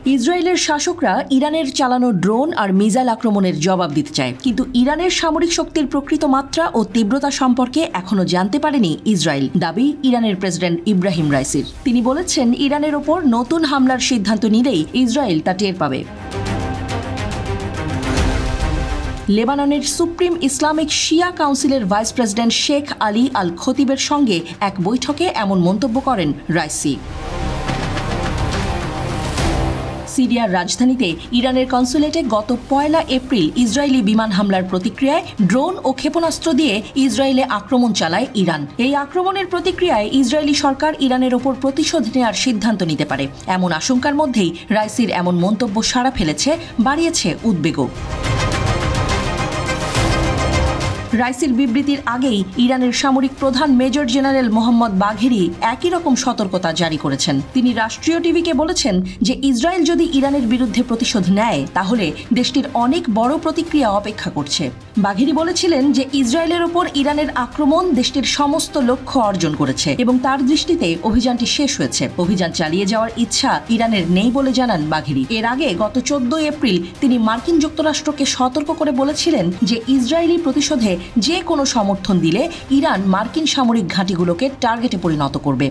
ইসরায়েলের শাসকরা ইরানের চালানো ড্রোন আর মিসাইল আক্রমণের জবাব দিতে চায়, কিন্তু ইরানের সামরিক শক্তির প্রকৃত মাত্রা ও তীব্রতা সম্পর্কে এখনো জানতে পারেনি ইসরায়েল, দাবি ইরানের প্রেসিডেন্ট ইব্রাহিম রাইসির। তিনি বলেছেন, ইরানের ওপর নতুন হামলার সিদ্ধান্ত নিলেই ইসরায়েল তা টের পাবে। লেবাননের সুপ্রিম ইসলামিক শিয়া কাউন্সিলের ভাইস প্রেসিডেন্ট শেখ আলী আল খতিবের সঙ্গে এক বৈঠকে এমন মন্তব্য করেন রাইসি। সিরিয়ার রাজধানীতে ইরানের কনসুলেটে গত 1 এপ্রিল ইসরায়েলি বিমান হামলার প্রতিক্রিয়ায় ড্রোন ও ক্ষেপণাস্ত্র দিয়ে ইসরায়েলে আক্রমণ চালায় ইরান। এই আক্রমণের প্রতিক্রিয়ায় ইসরায়েলি সরকার ইরানের ওপর প্রতিশোধ নেওয়ার সিদ্ধান্ত নিতে পারে, এমন আশঙ্কার মধ্যেই রাইসির এমন মন্তব্য সাড়া ফেলেছে, বাড়িয়েছে উদ্বেগও। রাইসির বিবৃতির আগেই ইরানের সামরিক প্রধান মেজর জেনারেল মোহাম্মদ বাঘেরি একই রকম সতর্কতা জারি করেছেন। তিনি রাষ্ট্রীয় টিভিকে বলেছেন যে ইসরায়েল যদি ইরানের বিরুদ্ধে প্রতিশোধ নেয় তাহলে দেশটির অনেক বড় প্রতিক্রিয়া অপেক্ষা করছে। বাঘেরি বলেছিলেন যে ইসরায়েলের ওপর ইরানের আক্রমণ দেশটির সমস্ত লক্ষ্য অর্জন করেছে এবং তার দৃষ্টিতে অভিযানটি শেষ হয়েছে। অভিযান চালিয়ে যাওয়ার ইচ্ছা ইরানের নেই বলে জানান বাঘেরি। এর আগে গত 14 এপ্রিল তিনি মার্কিন যুক্তরাষ্ট্রকে সতর্ক করে বলেছিলেন যে ইসরায়েলি প্রতিশোধে যে কোনো সমর্থন দিলে ইরান মার্কিন সামরিক ঘাঁটিগুলোকে টার্গেটে পরিণত করবে।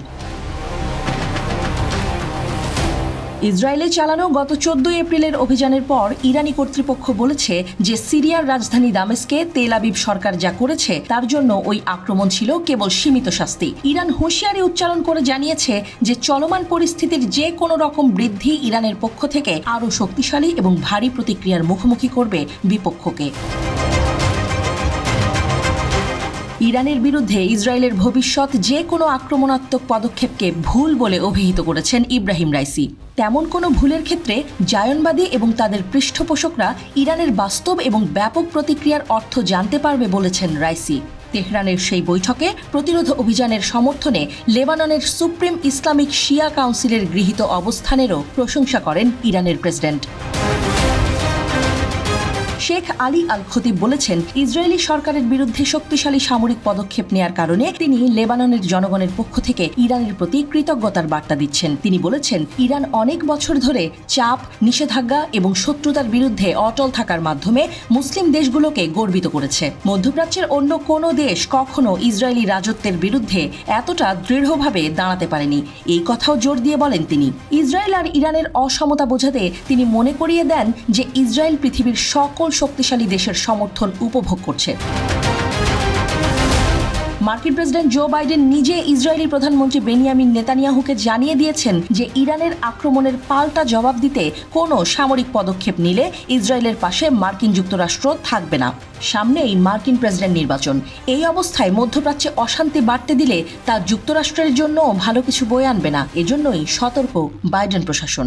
ইসরায়েলে চালানো গত 14 এপ্রিলের অভিযানের পর ইরানি কর্তৃপক্ষ বলেছে যে সিরিয়ার রাজধানী দামেস্কে তেল আবিব সরকার যা করেছে তার জন্য ওই আক্রমণ ছিল কেবল সীমিত শাস্তি। ইরান হুঁশিয়ারি উচ্চারণ করে জানিয়েছে যে চলমান পরিস্থিতির যে কোনো রকম বৃদ্ধি ইরানের পক্ষ থেকে আরও শক্তিশালী এবং ভারী প্রতিক্রিয়ার মুখোমুখি করবে বিপক্ষকে। ইরানের বিরুদ্ধে ইসরায়েলের ভবিষ্যৎ যে কোনো আক্রমণাত্মক পদক্ষেপকে ভুল বলে অভিহিত করেছেন ইব্রাহিম রাইসি। তেমন কোনো ভুলের ক্ষেত্রে জায়নবাদী এবং তাদের পৃষ্ঠপোষকরা ইরানের বাস্তব এবং ব্যাপক প্রতিক্রিয়ার অর্থ জানতে পারবে বলেছেন রাইসি। তেহরানের সেই বৈঠকে প্রতিরোধ অভিযানের সমর্থনে লেবাননের সুপ্রিম ইসলামিক শিয়া কাউন্সিলের গৃহীত অবস্থানেরও প্রশংসা করেন ইরানের প্রেসিডেন্ট। শেখ আলী আল খতিব বলেছেন, ইসরায়েলি সরকারের বিরুদ্ধে শক্তিশালী সামরিক পদক্ষেপ নেয়ার কারণে তিনি লেবাননের জনগণের পক্ষ থেকে ইরানের প্রতি কৃতজ্ঞতার বার্তা দিচ্ছেন। তিনি বলেছেন, ইরান অনেক বছর ধরে চাপ, নিষেধাজ্ঞা এবং শত্রুতার বিরুদ্ধে অটল থাকার মাধ্যমে মুসলিম দেশগুলোকে গর্বিত করেছে। মধ্যপ্রাচ্যের অন্য কোনো দেশ কখনো ইসরায়েলি রাজত্বের বিরুদ্ধে এতটা দৃঢ়ভাবে দাঁড়াতে পারেনি, এই কথাও জোর দিয়ে বলেন তিনি। ইসরায়েল আর ইরানের অসমতা বোঝাতে তিনি মনে করিয়ে দেন যে ইসরায়েল পৃথিবীর সকল শক্তিশালী দেশের সমর্থন উপভোগ করছে। মার্কিন প্রেসিডেন্ট জো বাইডেন নিজে ইসরায়েলি প্রধানমন্ত্রী বেনিয়ামিন নেতানিয়াহুকে জানিয়ে দিয়েছেন যে ইরানের আক্রমণের পাল্টা জবাব দিতে কোনো সামরিক পদক্ষেপ নিলে ইসরায়েলের পাশে মার্কিন যুক্তরাষ্ট্র থাকবে না। সামনেই মার্কিন প্রেসিডেন্ট নির্বাচন। এই অবস্থায় মধ্যপ্রাচ্যে অশান্তি বাড়তে দিলে তা যুক্তরাষ্ট্রের জন্য ভালো কিছু বয়ে আনবে না। এজন্যই সতর্ক বাইডেন প্রশাসন।